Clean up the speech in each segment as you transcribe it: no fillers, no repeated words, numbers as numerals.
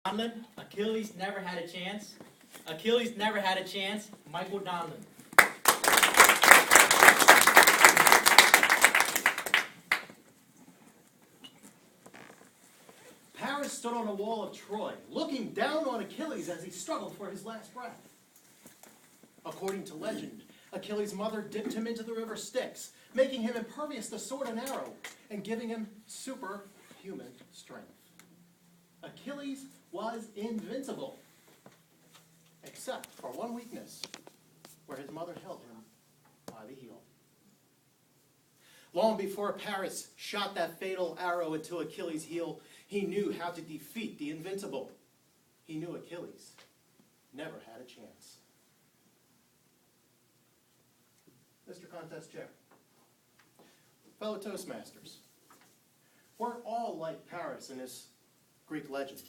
Donlan, Achilles never had a chance. Achilles never had a chance. Michael Donlan. Paris stood on a wall of Troy, looking down on Achilles as he struggled for his last breath. According to legend, Achilles' mother dipped him into the river Styx, making him impervious to sword and arrow, and giving him superhuman strength. Achilles was invincible, except for one weakness, where his mother held him by the heel. Long before Paris shot that fatal arrow into Achilles' heel, he knew how to defeat the invincible. He knew Achilles never had a chance. Mr. Contest Chair, fellow Toastmasters, we're all like Paris in this Greek legend.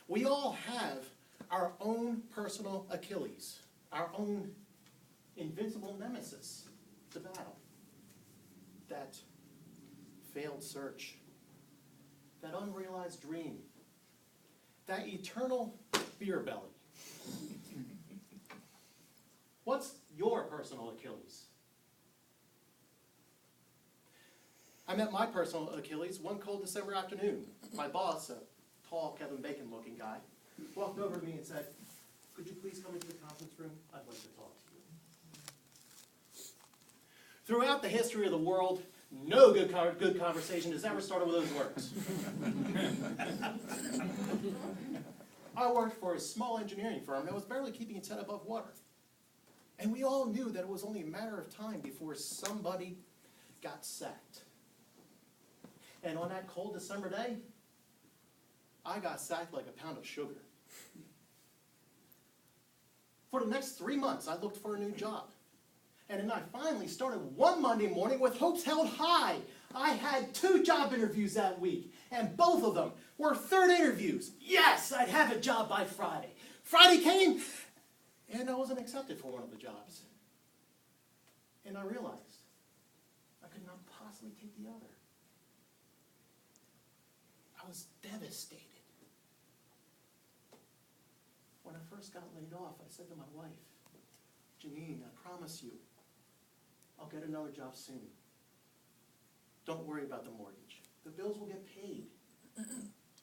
We all have our own personal Achilles, our own invincible nemesis to battle. That failed search, that unrealized dream, that eternal beer belly. What's your personal Achilles? I met my personal Achilles one cold December afternoon. My boss, a tall Kevin Bacon-looking guy, walked over to me and said, "Could you please come into the conference room? I'd like to talk to you." Throughout the history of the world, no good conversation has ever started with those words. I worked for a small engineering firm that was barely keeping its head above water. And we all knew that it was only a matter of time before somebody got sacked. And on that cold December day, I got sacked like a pound of sugar. For the next 3 months, I looked for a new job. And then I finally started one Monday morning with hopes held high. I had 2 job interviews that week, and both of them were third interviews. Yes, I'd have a job by Friday. Friday came, and I wasn't accepted for one of the jobs. And I realized I could not possibly take the other. I was devastated. When I first got laid off, I said to my wife, "Janine, I promise you, I'll get another job soon. Don't worry about the mortgage. The bills will get paid.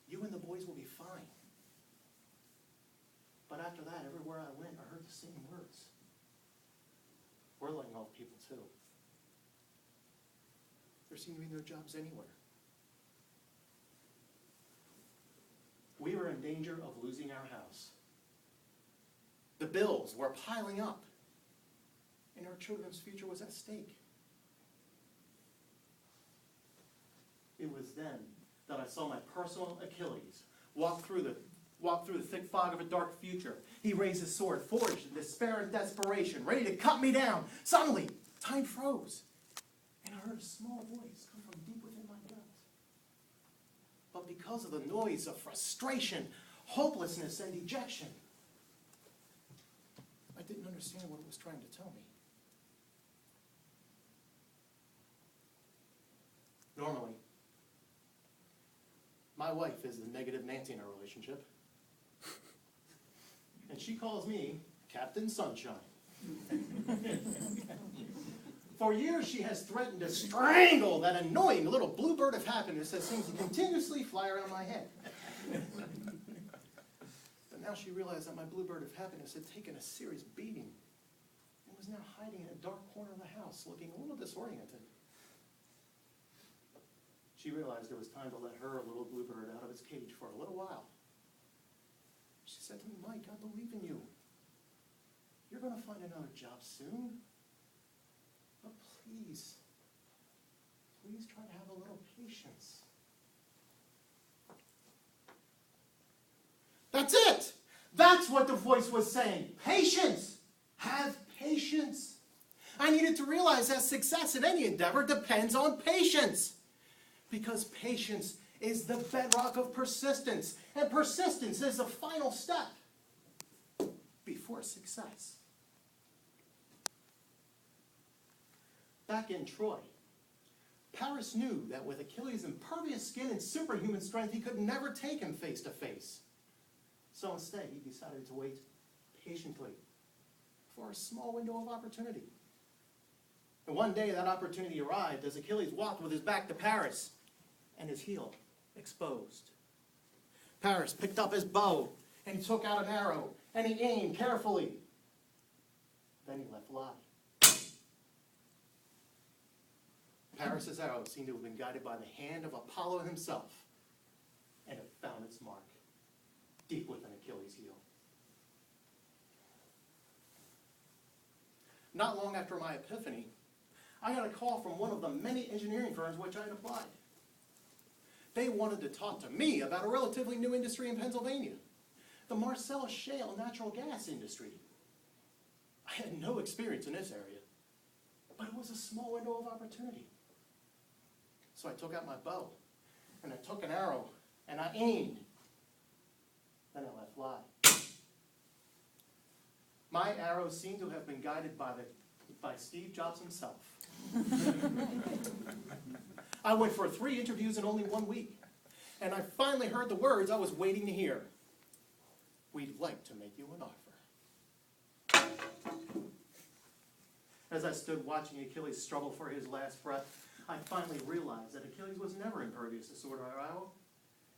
You and the boys will be fine." But after that, everywhere I went, I heard the same words. We're laying off people too. There seem to be no jobs anywhere. We were in danger of losing our house. The bills were piling up, and our children's future was at stake. It was then that I saw my personal Achilles walk through the thick fog of a dark future. He raised his sword, forged in despair and desperation, ready to cut me down. Suddenly, time froze, and I heard a small voice come from deep within my gut. But because of the noise of frustration, hopelessness, and dejection, I didn't understand what it was trying to tell me. Normally, my wife is the negative Nancy in our relationship. And she calls me Captain Sunshine. For years, she has threatened to strangle that annoying little bluebird of happiness that seems to continuously fly around my head. But now she realized that my bluebird of happiness had taken a serious beating and was now hiding in a dark corner of the house, looking a little disoriented. She realized it was time to let her little bluebird out of its cage for a little while. She said to me, "Mike, I believe in you. You're going to find another job soon. But please try to have a little patience." That's it! That's what the voice was saying. Patience! Have patience. I needed to realize that success in any endeavor depends on patience. Because patience is the bedrock of persistence. And persistence is the final step before success. Back in Troy, Paris knew that with Achilles' impervious skin and superhuman strength, he could never take him face to face. So instead, he decided to wait patiently for a small window of opportunity. And one day, that opportunity arrived as Achilles walked with his back to Paris and his heel exposed. Paris picked up his bow, and he took out an arrow, and he aimed carefully. Then he let fly. Paris's arrow seemed to have been guided by the hand of Apollo himself, and it found its mark deep within Achilles' heel. Not long after my epiphany, I got a call from one of the many engineering firms which I had applied. They wanted to talk to me about a relatively new industry in Pennsylvania, the Marcellus Shale natural gas industry. I had no experience in this area, but it was a small window of opportunity. So I took out my bow, and I took an arrow, and I aimed. Then I let fly. My arrow seemed to have been guided by Steve Jobs himself. I went for 3 interviews in only 1 week, and I finally heard the words I was waiting to hear. We'd like to make you an offer. As I stood watching Achilles struggle for his last breath, I finally realized that Achilles was never impervious to sword or arrow,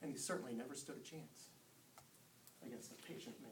and he certainly never stood a chance against a patient man.